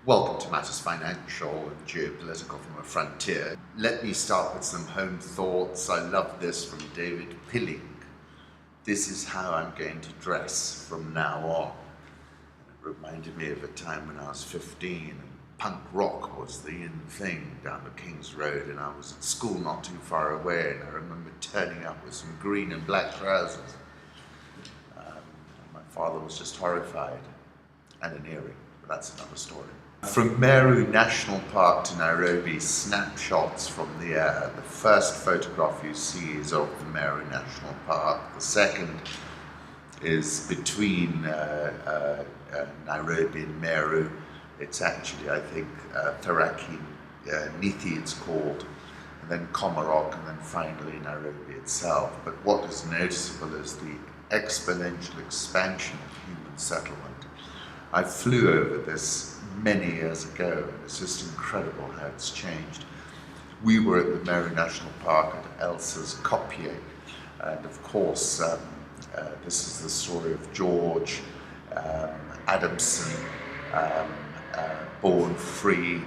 Welcome to Matters Financial and Geopolitical from a Frontier. Let me start with some home thoughts. I love this from David Pilling. This is how I'm going to dress from now on. It reminded me of a time when I was 15 and punk rock was the in thing down the King's Road, and I was at school not too far away, and I remember turning up with some green and black trousers. My father was just horrified, and an earring, but that's another story. From Meru National Park to Nairobi, snapshots from the air. The first photograph you see is of the Meru National Park. The second is between Nairobi and Meru. It's actually, I think, Tharaki Nithi it's called, and then Komarok, and then finally Nairobi itself. But what is noticeable is the exponential expansion of human settlement. I flew over this many years ago, and it's just incredible how it's changed. We were at the Meru National Park at Elsa's Kopje, and of course this is the story of George Adamson, born free,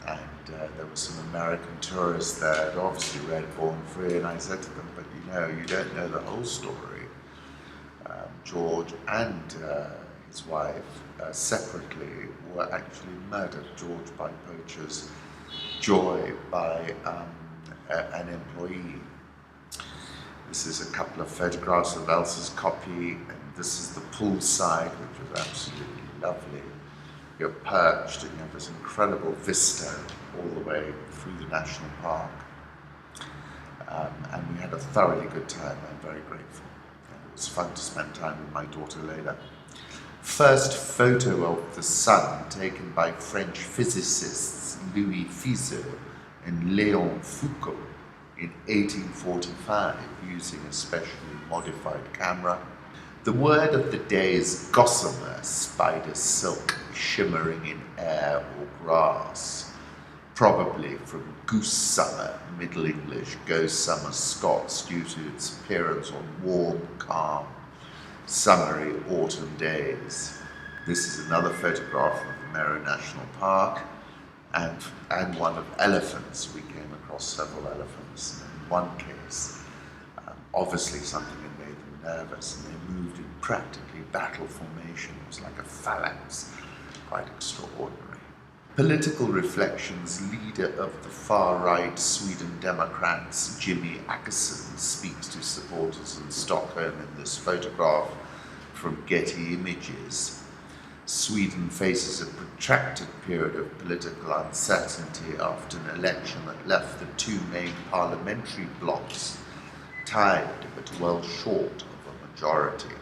and there were some American tourists there that obviously read Born Free, and I said to them, but you don't know the whole story. George and his wife separately were actually murdered. George by poachers, Joy by an employee. This is a couple of photographs of Elsa's copy, and this is the poolside, which was absolutely lovely. You're perched and you have this incredible vista all the way through the national park. And we had a thoroughly good time. I'm very grateful. And it was fun to spend time with my daughter Leila. First photo of the sun taken by French physicists Louis Fizeau and Léon Foucault in 1845 using a specially modified camera. The word of the day is gossamer, spider silk shimmering in air or grass, probably from goose summer, Middle English, gossamer Scots, due to its appearance on warm, calm, summery autumn days. This is another photograph of the Meru National Park and one of elephants. We came across several elephants. In one case, obviously something had made them nervous, and they moved in practically battle formation. It was like a phalanx, quite extraordinary. Political reflections. Leader of the far-right Sweden Democrats, Jimmy Åkesson, speaks to supporters in Stockholm in this photograph from Getty Images. Sweden faces a protracted period of political uncertainty after an election that left the two main parliamentary blocs tied but well short of a majority,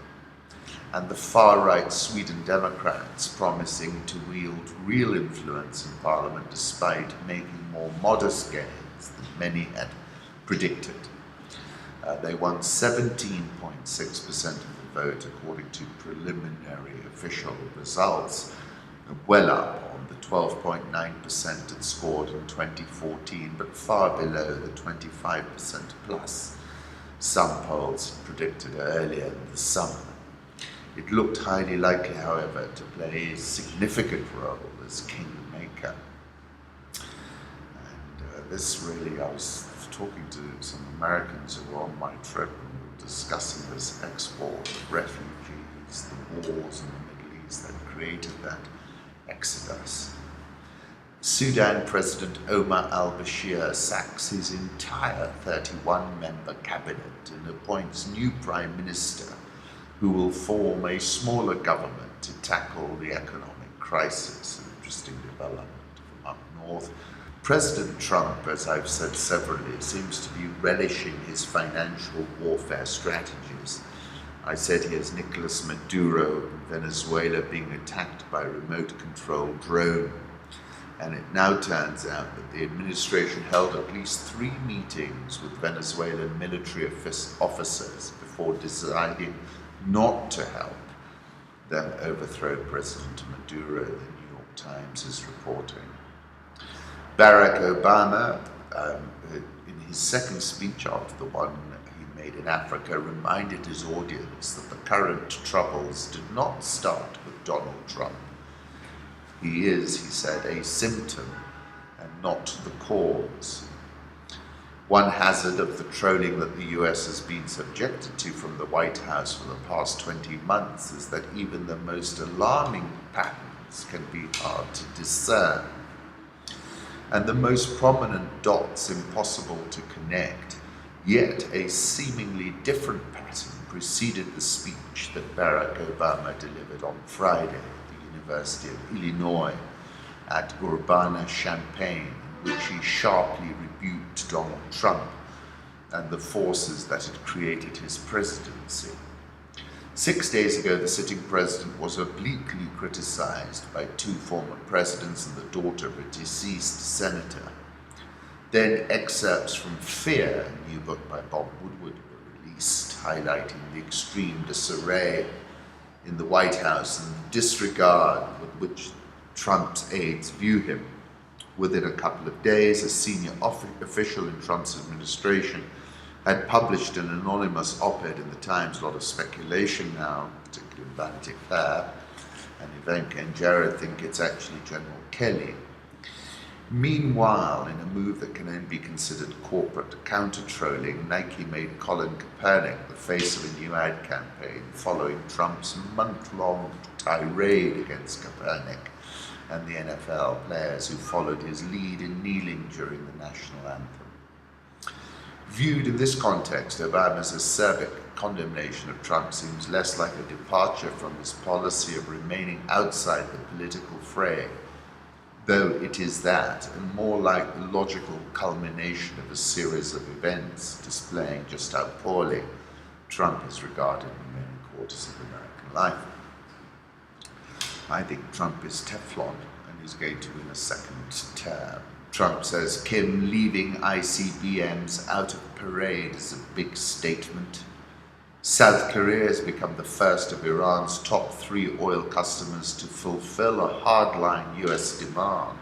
and the far-right Sweden Democrats promising to wield real influence in Parliament despite making more modest gains than many had predicted. They won 17.6% of the vote according to preliminary official results, well up on the 12.9% it scored in 2014, but far below the 25% plus some polls predicted earlier in the summer. It looked highly likely, however, to play a significant role as kingmaker. And this really, I was talking to some Americans who were on my trip, and we were discussing this export of refugees, the wars in the Middle East that created that exodus. Sudan President Omar al-Bashir sacks his entire 31-member cabinet and appoints new prime minister who will form a smaller government to tackle the economic crisis. An interesting development from up north. President Trump, as I've said severally, seems to be relishing his financial warfare strategies. I said he has Nicolas Maduro in Venezuela being attacked by remote-controlled drone. And it now turns out that the administration held at least 3 meetings with Venezuelan military officers before deciding not to help them overthrow President Maduro, the New York Times is reporting. Barack Obama, in his second speech after the one he made in Africa, reminded his audience that the current troubles did not start with Donald Trump. He is, he said, a symptom and not the cause. One hazard of the trolling that the US has been subjected to from the White House for the past 20 months is that even the most alarming patterns can be hard to discern, and the most prominent dots impossible to connect. Yet a seemingly different pattern preceded the speech that Barack Obama delivered on Friday at the University of Illinois at Urbana-Champaign, in which he sharply rebuked Donald Trump and the forces that had created his presidency. 6 days ago, the sitting president was obliquely criticized by two former presidents and the daughter of a deceased senator. Then excerpts from Fear, a new book by Bob Woodward, were released, highlighting the extreme disarray in the White House and the disregard with which Trump's aides view him. Within a couple of days, a senior official in Trump's administration had published an anonymous op-ed in the Times. A lot of speculation now, particularly in Vanity Fair, and Ivanka and Jared think it's actually General Kelly. Meanwhile, in a move that can only be considered corporate counter-trolling, Nike made Colin Kaepernick the face of a new ad campaign following Trump's month-long tirade against Kaepernick and the NFL players who followed his lead in kneeling during the national anthem. Viewed in this context, Obama's acerbic condemnation of Trump seems less like a departure from his policy of remaining outside the political fray, though it is that, and more like the logical culmination of a series of events displaying just how poorly Trump is regarded in many quarters of American life. I think Trump is Teflon and he's going to win a second term. Trump says Kim leaving ICBMs out of parade is a big statement. South Korea has become the first of Iran's top 3 oil customers to fulfill a hardline US demand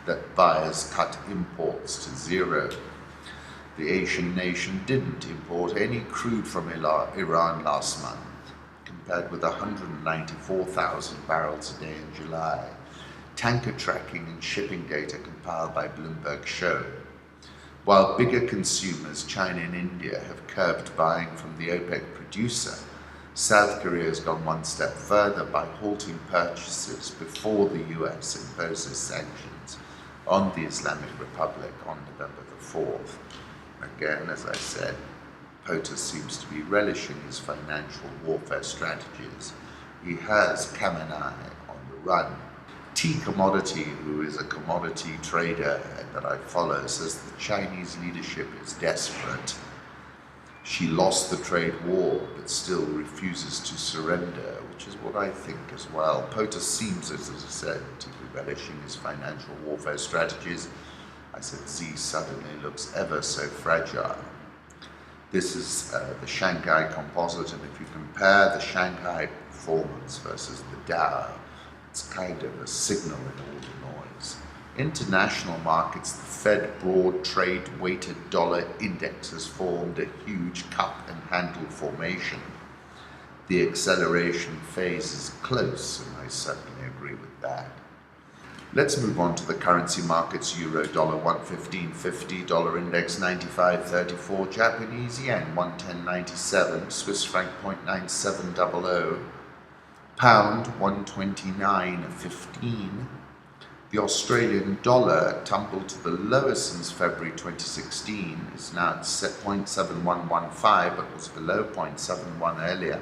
that buyers cut imports to zero. The Asian nation didn't import any crude from Iran last month, compared with 194,000 barrels a day in July. Tanker tracking and shipping data compiled by Bloomberg show. While bigger consumers, China and India, have curbed buying from the OPEC producer, South Korea has gone one step further by halting purchases before the US imposes sanctions on the Islamic Republic on November the 4th. Again, as I said, POTUS seems to be relishing his financial warfare strategies. He has Khamenei on the run. Tea Commodity, who is a commodity trader that I follow, says the Chinese leadership is desperate. She lost the trade war, but still refuses to surrender, which is what I think as well. POTUS seems, as I said, to be relishing his financial warfare strategies. I said Z suddenly looks ever so fragile. This is the Shanghai Composite, and if you compare the Shanghai performance versus the Dow, it's kind of a signal in all the noise. International markets, the Fed broad trade weighted dollar index has formed a huge cup and handle formation. The acceleration phase is close, and I certainly agree with that. Let's move on to the currency markets. Euro dollar 115.50, dollar index 95.34, Japanese yen 110.97, Swiss franc 0.9700, pound 129.15. The Australian dollar tumbled to the lowest since February 2016. It's now at 0.7115, but was below 0.71 earlier.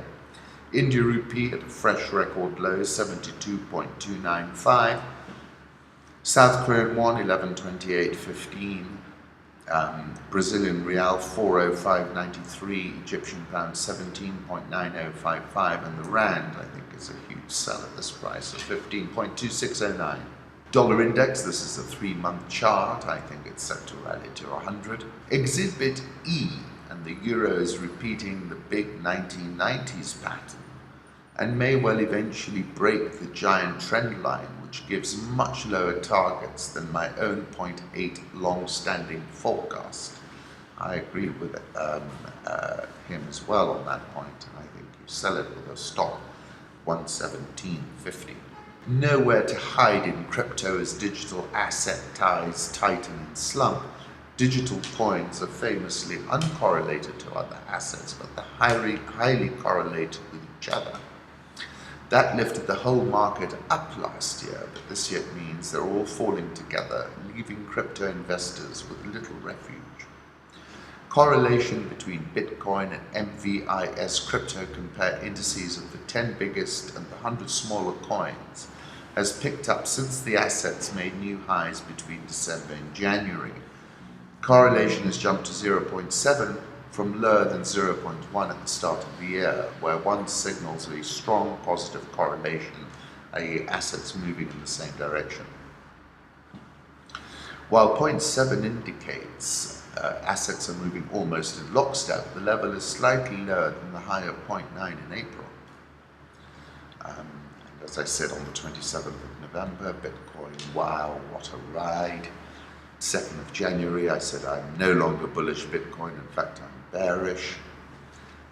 India rupee at a fresh record low, 72.295. South Korean won 1128.15, Brazilian real 405.93, Egyptian pound 17.9055, and the rand, I think, is a huge sell at this price of 15.2609. Dollar index, this is a 3-month chart, I think it's set to rally to 100. Exhibit E, and the euro is repeating the big 1990s pattern and may well eventually break the giant trend line, which gives much lower targets than my own 0.8 long-standing forecast. I agree with him as well on that point, and I think you sell it with a stop 117.50. Nowhere to hide in crypto as digital asset ties tighten and slump. Digital coins are famously uncorrelated to other assets, but they're highly correlated with each other. That lifted the whole market up last year, but this year means they're all falling together, leaving crypto investors with little refuge. Correlation between Bitcoin and MVIS crypto compare indices of the 10 biggest and the 100 smaller coins has picked up since the assets made new highs between December and January. Correlation has jumped to 0.7 from lower than 0.1 at the start of the year, where one signals a strong positive correlation, i.e. assets moving in the same direction. While 0.7 indicates assets are moving almost in lockstep, the level is slightly lower than the high of 0.9 in April. And as I said on the 27th of November, Bitcoin, wow, what a ride. 2nd of January, I said I'm no longer bullish Bitcoin, in fact I'm bearish.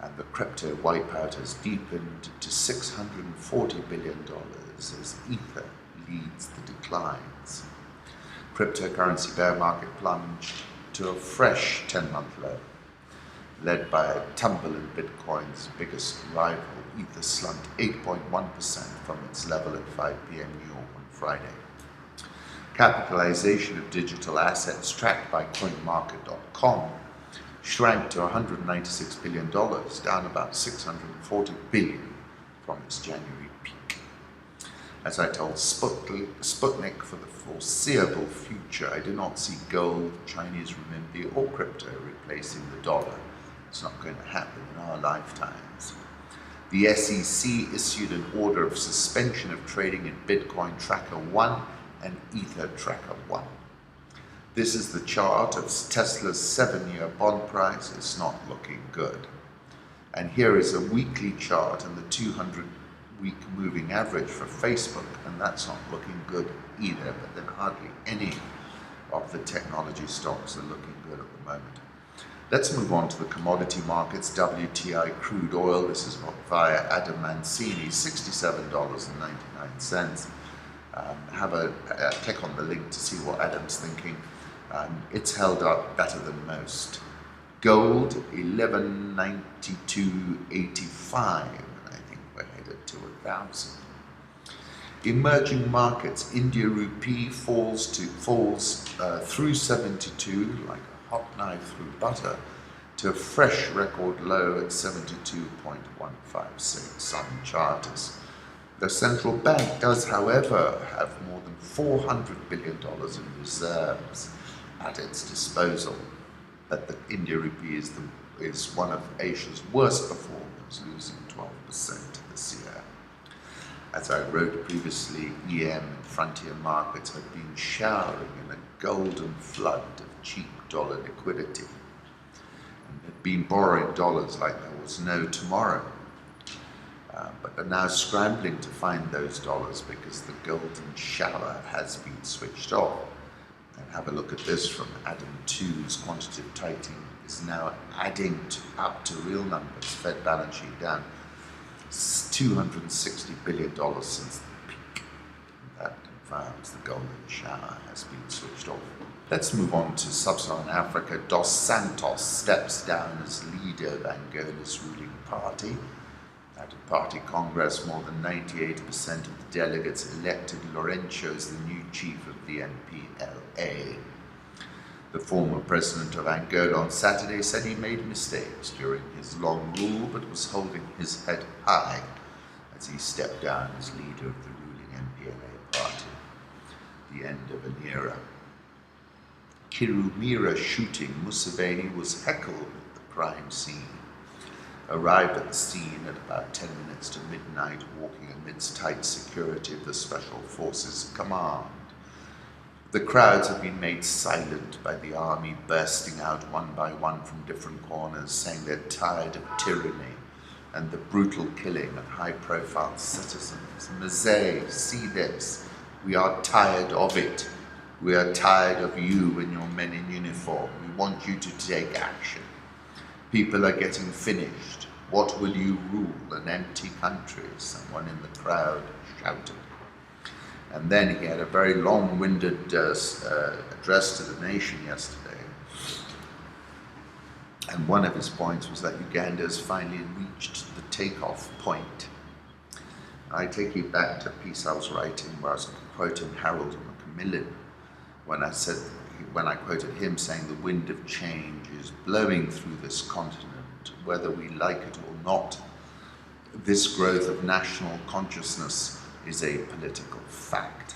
And the crypto wipeout has deepened to $640 billion as Ether leads the declines. Cryptocurrency bear market plunged to a fresh 10-month low, led by a tumble in Bitcoin's biggest rival. Ether slumped 8.1% from its level at 5 p.m. New York on Friday. Capitalization of digital assets tracked by CoinMarket.com shrank to $196 billion, down about $640 billion from its January peak. As I told Sputnik, for the foreseeable future, I do not see gold, Chinese renminbi, or crypto replacing the dollar. It's not going to happen in our lifetimes. The SEC issued an order of suspension of trading in Bitcoin Tracker 1 and Ether Tracker 1. This is the chart of Tesla's 7-year bond price. It's not looking good. And here is a weekly chart and the 200-week moving average for Facebook, and that's not looking good either, but then hardly any of the technology stocks are looking good at the moment. Let's move on to the commodity markets. WTI crude oil, this is via Adamson, $67.99. Have a click on the link to see what Adam's thinking. It's held up better than most. Gold, 1192.85, and I think we're headed to 1,000. Emerging markets, India rupee falls through 72 like a hot knife through butter to a fresh record low at 72.156 on charters. The central bank does, however, have more than $400 billion in reserves at its disposal, but the India rupee is one of Asia's worst performers, losing 12% this year. As I wrote previously, EM and frontier markets have been showering in a golden flood of cheap dollar liquidity and had been borrowing dollars like there was no tomorrow. But are now scrambling to find those dollars because the golden shower has been switched off. And have a look at this from Adam 2's quantitative tightening is now adding up to real numbers. Fed balance sheet down $260 billion since the peak. And that confirms the golden shower has been switched off. Let's move on to Sub-Saharan Africa. Dos Santos steps down as leader of Angola's ruling party. At a party congress, more than 98% of the delegates elected Lourenço as the new chief of the MPLA. The former president of Angola on Saturday said he made mistakes during his long rule, but was holding his head high as he stepped down as leader of the ruling MPLA party. The end of an era. Kirumira shooting, Museveni was heckled at the crime scene. Arrived at the scene at about 10 minutes to midnight, walking amidst tight security of the Special Forces Command. The crowds have been made silent by the army bursting out one by one from different corners, saying they're tired of tyranny and the brutal killing of high-profile citizens. Mazet, see this. We are tired of it. We are tired of you and your men in uniform. We want you to take action. People are getting finished. What will you rule? An empty country, someone in the crowd shouted. And then he had a very long-winded address to the nation yesterday. And one of his points was that Uganda has finally reached the takeoff point. I take you back to a piece I was writing where I was quoting Harold Macmillan when I quoted him saying the wind of change is blowing through this continent, whether we like it or not. This growth of national consciousness is a political fact.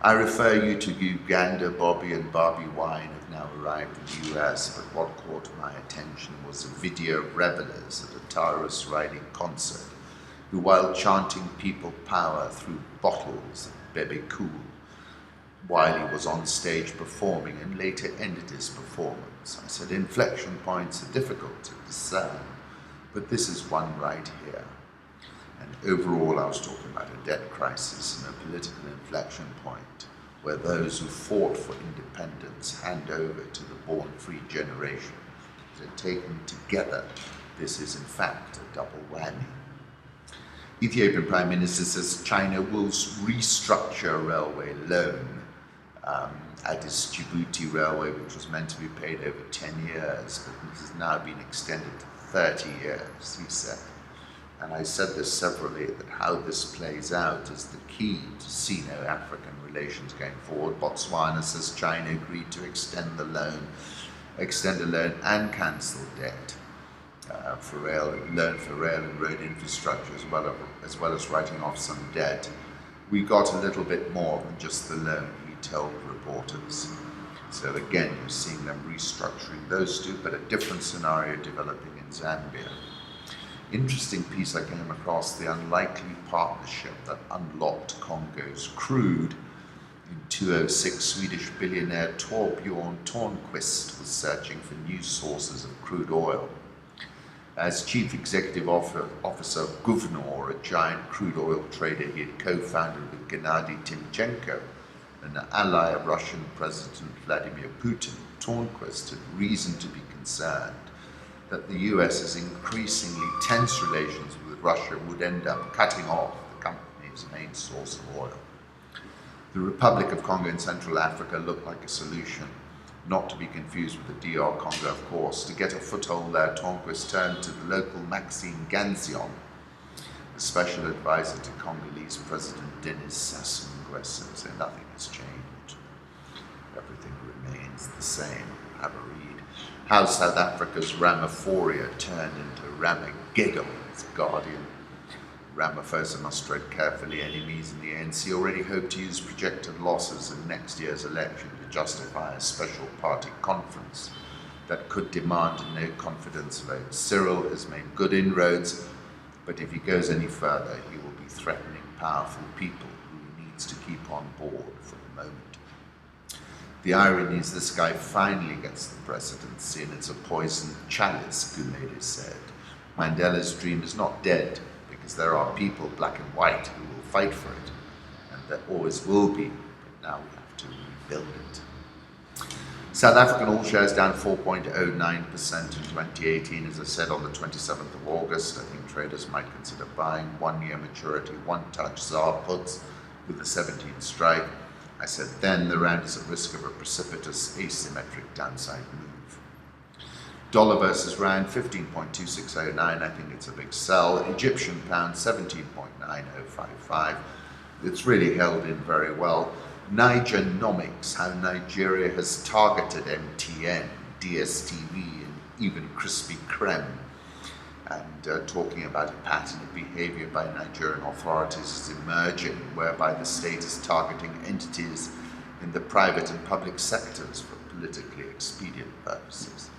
I refer you to Uganda. Bobby and Barbie Wine have now arrived in the US, but what caught my attention was a video of revelers at a Taurus riding concert who, while chanting people power through bottles of Bebe Cool, while he was on stage performing, and later ended his performance. I said inflection points are difficult to discern, but this is one right here. And overall, I was talking about a debt crisis and a political inflection point where those who fought for independence hand over to the born-free generation. So taken together, this is in fact a double whammy. Ethiopian Prime Minister says China will restructure a railway loan at its Djibouti railway, which was meant to be paid over 10 years, but this has now been extended to 30 years, he said. And I said this severally, that how this plays out is the key to Sino-African relations going forward. Botswana says China agreed to extend the loan and cancel debt for rail and road infrastructure, as well as writing off some debt. We got a little bit more than just the loan, he told reporters. So again, you're seeing them restructuring those two, but a different scenario developing in Zambia. Interesting piece I came across, the unlikely partnership that unlocked Congo's crude. In 2006, Swedish billionaire Torbjörn Törnqvist was searching for new sources of crude oil. As chief executive officer of Governor, a giant crude oil trader he had co-founded with Gennady Timchenko, an ally of Russian President Vladimir Putin, Törnqvist had reason to be concerned that the US's increasingly tense relations with Russia would end up cutting off the company's main source of oil. The Republic of Congo in Central Africa looked like a solution, not to be confused with the DR Congo, of course. To get a foothold there, Törnqvist turned to the local Maxime Ganzion, the special advisor to Congolese President Denis Sassou Nguesso. So nothing has changed. Everything remains the same. Have a read. How South Africa's Ramaphoria turned into Ramageddon, as Guardian. Ramaphosa must tread carefully. Enemies in the ANC already hope to use projected losses in next year's election to justify a special party conference that could demand a no-confidence vote. Cyril has made good inroads, but if he goes any further, he will be threatening powerful people who he needs to keep on board for the moment. The irony is this guy finally gets the presidency, and it's a poisoned chalice, Gumede said. Mandela's dream is not dead, because there are people, black and white, who will fight for it, and there always will be, but now we have to rebuild it. South African oil shares down 4.09% in 2018, as I said on the 27th of August. I think traders might consider buying 1-year maturity, one-touch ZAR puts with the 17 strike. I said then the rand is at risk of a precipitous asymmetric downside move. Dollar versus rand 15.2609, I think it's a big sell. Egyptian pound 17.9055. It's really held in very well. Nigernomics, how Nigeria has targeted MTN, DSTV, and even Krispy Kreme. And talking about a pattern of behavior by Nigerian authorities is emerging, whereby the state is targeting entities in the private and public sectors for politically expedient purposes.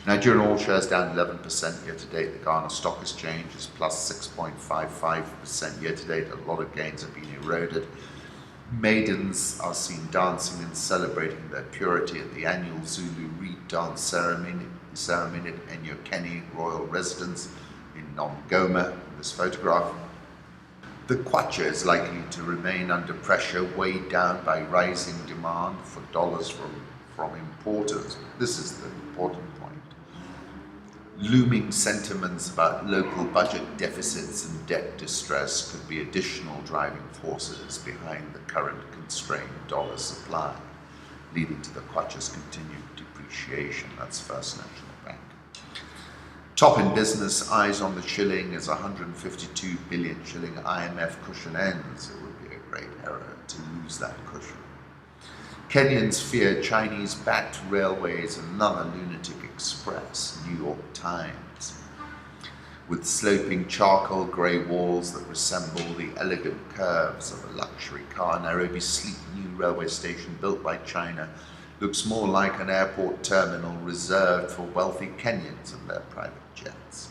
Nigerian oil shares down 11% year-to-date. The Ghana Stock Exchange is plus 6.55% year-to-date. A lot of gains have been eroded. Maidens are seen dancing and celebrating their purity at the annual Zulu Reed Dance ceremony at Enyokeni Royal Residence in Nongoma, in this photograph. The kwacha is likely to remain under pressure, weighed down by rising demand for dollars from importers. This is the important point. Looming sentiments about local budget deficits and debt distress could be additional driving forces behind the current constrained dollar supply, leading to the kwacha's continued depreciation. That's First National Bank. Top in business, eyes on the shilling as 152 billion shilling IMF cushion ends. It would be a great error to lose that cushion. Kenyans fear Chinese-backed railways, another lunatic express, New York Times. With sloping charcoal grey walls that resemble the elegant curves of a luxury car, Nairobi's sleek new railway station built by China looks more like an airport terminal reserved for wealthy Kenyans and their private jets.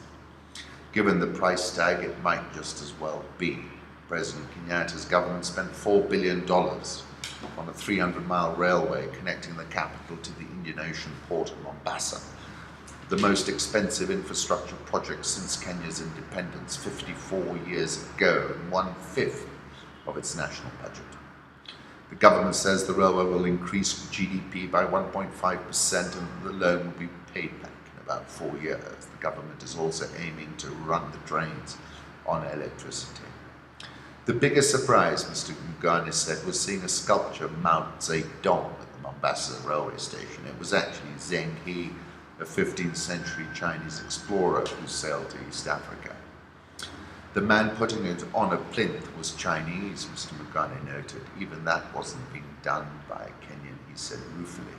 Given the price tag, it might just as well be. President Kenyatta's government spent $4 billion on a 300-mile railway connecting the capital to the Indian Ocean port of Mombasa, the most expensive infrastructure project since Kenya's independence 54 years ago, and 1/5 of its national budget. The government says the railway will increase GDP by 1.5% and the loan will be paid back in about 4 years. The government is also aiming to run the trains on electricity. The biggest surprise, Mr. Mugane said, was seeing a sculpture of Mao Zedong at the Mombasa railway station. It was actually Zheng He, a 15th century Chinese explorer who sailed to East Africa. The man putting it on a plinth was Chinese, Mr. Mugane noted. Even that wasn't being done by a Kenyan, he said ruefully.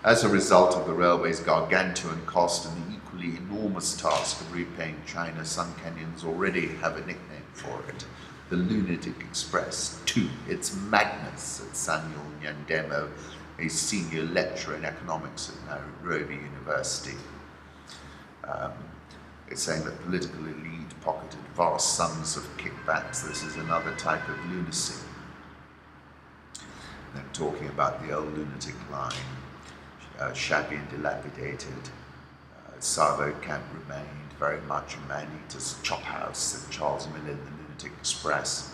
As a result of the railway's gargantuan cost and the equally enormous task of repaying China, some Kenyans already have a nickname for it, the Lunatic Express. 2. It's madness, said Samuel Nyandemo, a senior lecturer in economics at Nairobi University. It's saying that political elite pocketed vast sums of kickbacks. This is another type of lunacy. They're talking about the old lunatic line, shabby and dilapidated. Savo camp remained very much a man-eater's chop house, said Charles Miller in the Lunatic Express.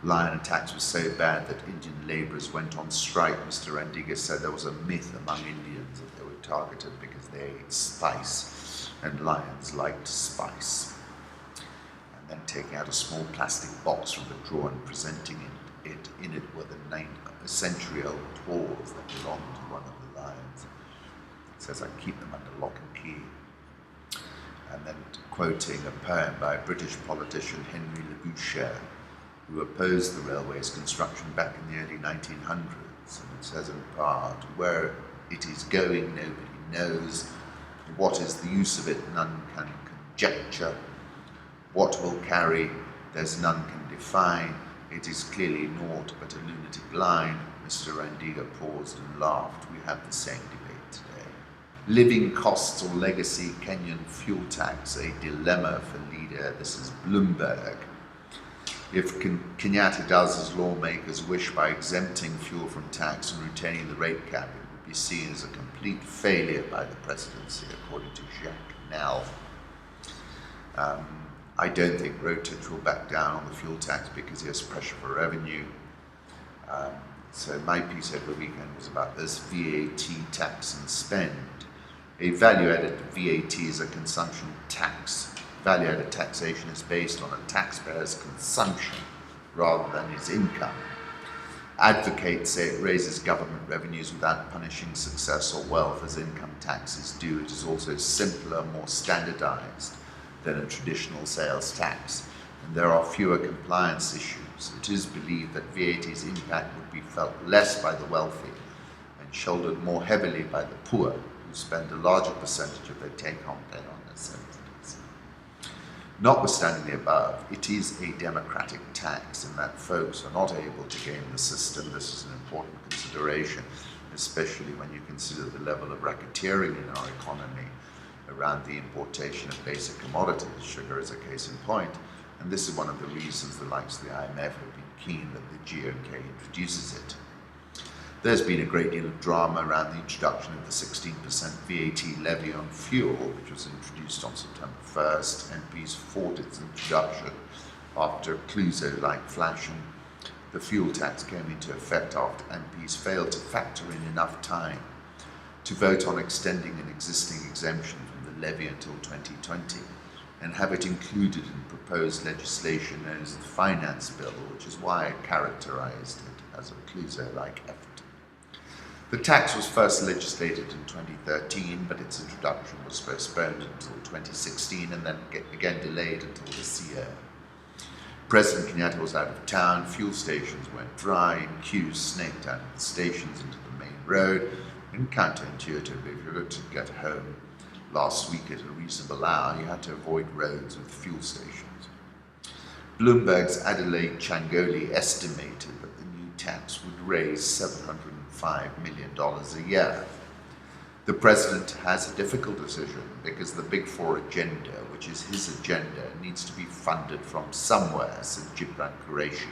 Lion attacks were so bad that Indian labourers went on strike. Mr. Randiga said there was a myth among Indians that they were targeted because they ate spice, and lions liked spice. And then taking out a small plastic box from the drawer and presenting it in it were a century-old claws that belonged to one of the lions. It says, I keep them under lock and key. And then quoting a poem by a British politician, Henry Labouchere, who opposed the railway's construction back in the early 1900s. And it says in part, where it is going nobody knows. What is the use of it none can conjecture. What will carry there's none can define. It is clearly naught but a lunatic line. Mr. Randiga paused and laughed. We have the same debate today. Living costs or legacy, Kenyan fuel tax, a dilemma for leader. This is Bloomberg. If Kenyatta does as lawmakers wish by exempting fuel from tax and retaining the rate cap, it would be seen as a complete failure by the presidency, according to Jacques Nell. I don't think Rotich will back down on the fuel tax because he has pressure for revenue. So my piece over the weekend was about this VAT tax and spend. A value-added VAT is a consumption tax. Value-added taxation is based on a taxpayer's consumption rather than his income. Advocates say it raises government revenues without punishing success or wealth as income taxes do. It is also simpler, more standardized than a traditional sales tax, and there are fewer compliance issues. It is believed that VAT's impact would be felt less by the wealthy and shouldered more heavily by the poor, who spend a larger percentage of their take-home pay on necessities. Notwithstanding the above, it is a democratic tax in that folks are not able to game the system. This is an important consideration, especially when you consider the level of racketeering in our economy around the importation of basic commodities. Sugar is a case in point, and this is one of the reasons the likes of the IMF have been keen that the GOK introduces it. There's been a great deal of drama around the introduction of the 16% VAT levy on fuel, which was introduced on September 1st. MPs fought its introduction after Cluzo-like flashing. The fuel tax came into effect after MPs failed to factor in enough time to vote on extending an existing exemption from the levy until 2020 and have it included in proposed legislation known as the Finance Bill, which is why I characterized it as a Clouseau-like effort. The tax was first legislated in 2013, but its introduction was postponed until 2016 and then again delayed until this year. President Kenyatta was out of town, fuel stations went dry, and queues snaked out of the stations into the main road, and counterintuitively, if you were to get home last week at a reasonable hour, you had to avoid roads with fuel stations. Bloomberg's Adelaide Changoli estimated that the new tax would raise $705 million a year. The president has a difficult decision because the Big Four agenda, which is his agenda, needs to be funded from somewhere, said Gibran Qureshi.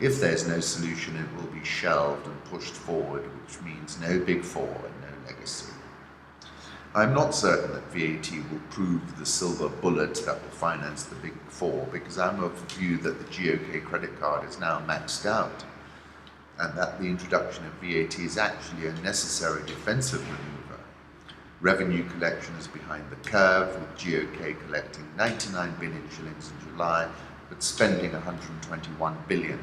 If there's no solution, it will be shelved and pushed forward, which means no Big Four and no legacy. I'm not certain that VAT will prove the silver bullet that will finance the Big Four, because I'm of the view that the GOK credit card is now maxed out, and that the introduction of VAT is actually a necessary defensive maneuver. Revenue collection is behind the curve, with GOK collecting 99 billion shillings in July, but spending 121 billion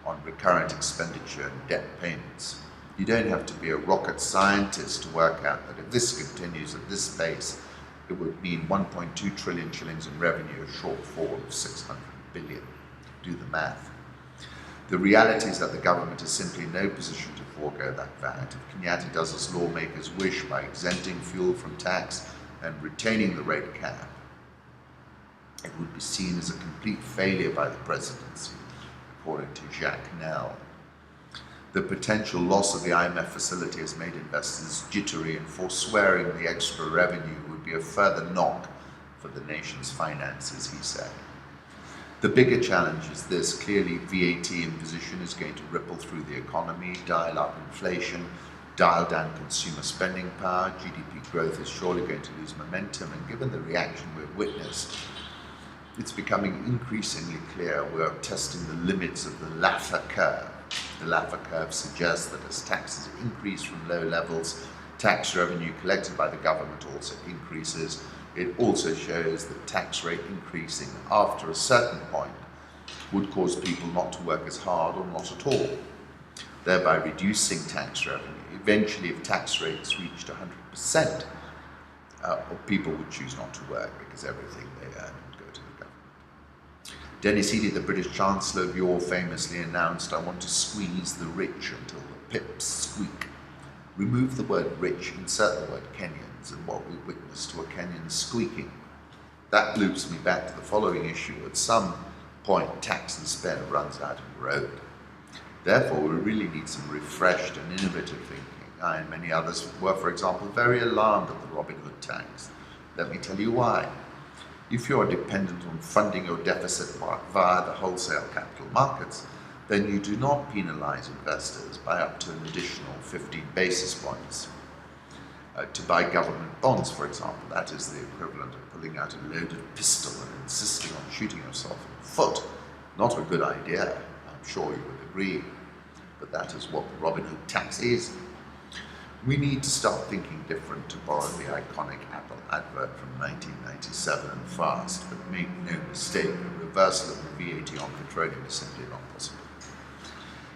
on recurrent expenditure and debt payments. You don't have to be a rocket scientist to work out that if this continues at this pace, it would mean 1.2 trillion shillings in revenue, a shortfall of 600 billion. Do the math. The reality is that the government is simply in no position to forego that VAT. If Kenyatta does as lawmakers wish by exempting fuel from tax and retaining the rate cap, it would be seen as a complete failure by the presidency, according to Jacques Nel. The potential loss of the IMF facility has made investors jittery, and forswearing the extra revenue would be a further knock for the nation's finances, he said. The bigger challenge is this. Clearly, VAT imposition is going to ripple through the economy, dial up inflation, dial down consumer spending power. GDP growth is surely going to lose momentum, and given the reaction we've witnessed, it's becoming increasingly clear we're testing the limits of the Laffer curve. The Laffer curve suggests that as taxes increase from low levels, tax revenue collected by the government also increases. It also shows that tax rate increasing after a certain point would cause people not to work as hard or not at all, thereby reducing tax revenue. Eventually, if tax rates reached 100%, people would choose not to work because everything they earn would go to the government. Denis Healey, the British Chancellor of yore, famously announced, "I want to squeeze the rich until the pips squeak." Remove the word rich, insert the word Kenyans, and what we witness to a Kenyan squeaking. That loops me back to the following issue. At some point, tax and spend runs out of the road. Therefore, we really need some refreshed and innovative thinking. I and many others were, for example, very alarmed at the Robin Hood tax. Let me tell you why. If you are dependent on funding your deficit via the wholesale capital markets, then you do not penalize investors by up to an additional 15 basis points. To buy government bonds, for example, that is the equivalent of pulling out a loaded pistol and insisting on shooting yourself in the foot. Not a good idea, I'm sure you would agree, but that is what the Robin Hood tax is. We need to start thinking different, to borrow the iconic Apple advert from 1997, and fast, but make no mistake, a reversal of the VAT on petroleum is simply not possible.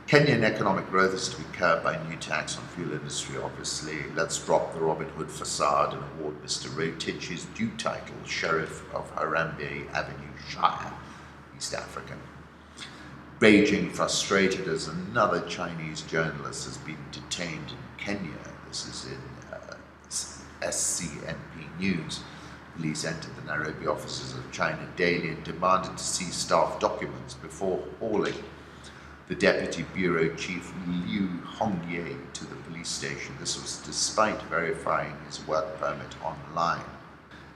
Kenyan economic growth is to be curbed by new tax on fuel industry, obviously. Let's drop the Robin Hood facade and award Mr. Rotich his due title, Sheriff of Harambee Avenue Shire, East African. Beijing frustrated as another Chinese journalist has been detained in Kenya. This is in SCNP News. Police entered the Nairobi offices of China Daily and demanded to see staff documents before hauling the Deputy Bureau Chief Liu Hongye to the police station. This was despite verifying his work permit online.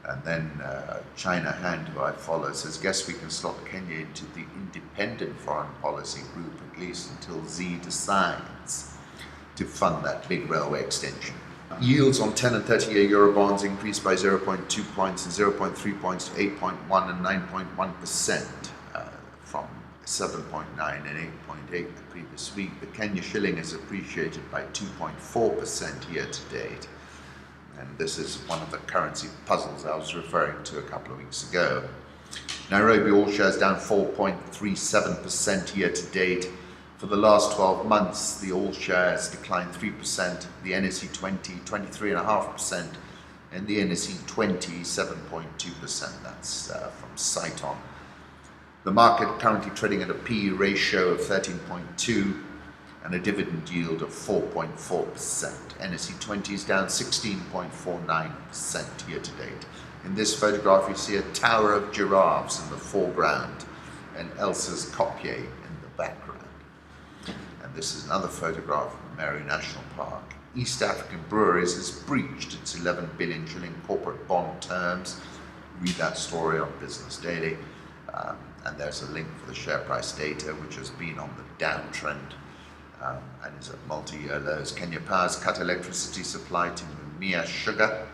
And then China Hand, who I follow, says, "Guess we can slot Kenya into the independent foreign policy group, at least until Xi decides to fund that big railway extension." Yields on 10 and 30-year Eurobonds increased by 0.2 points and 0.3 points to 8.1 and 9.1% from 7.9 and 8.8 the previous week. The Kenya shilling has appreciated by 2.4% year to date. And this is one of the currency puzzles I was referring to a couple of weeks ago. Nairobi all shares down 4.37% year to date. For the last 12 months, the all shares declined 3%, the NSE 20, 23.5%, and the NSE 20, 7.2%. That's from Saiton. The market currently trading at a PE ratio of 13.2 and a dividend yield of 4.4%. NSE 20 is down 16.49% year to date. In this photograph, you see a tower of giraffes in the foreground and Elsa's Copier in the background. And this is another photograph of Meru National Park. East African Breweries has breached its 11 billion shilling corporate bond terms. Read that story on Business Daily. And there's a link for the share price data, which has been on the downtrend and is at multi-year lows. Kenya Power's cut electricity supply to Mumia Sugar.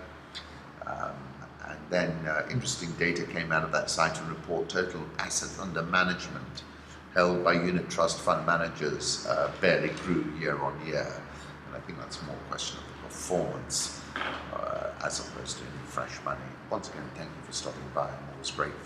And then interesting data came out of that site to report total assets under management held by unit trust fund managers barely grew year on year. And I think that's more a question of the performance as opposed to any fresh money. Once again, thank you for stopping by. I'm always grateful.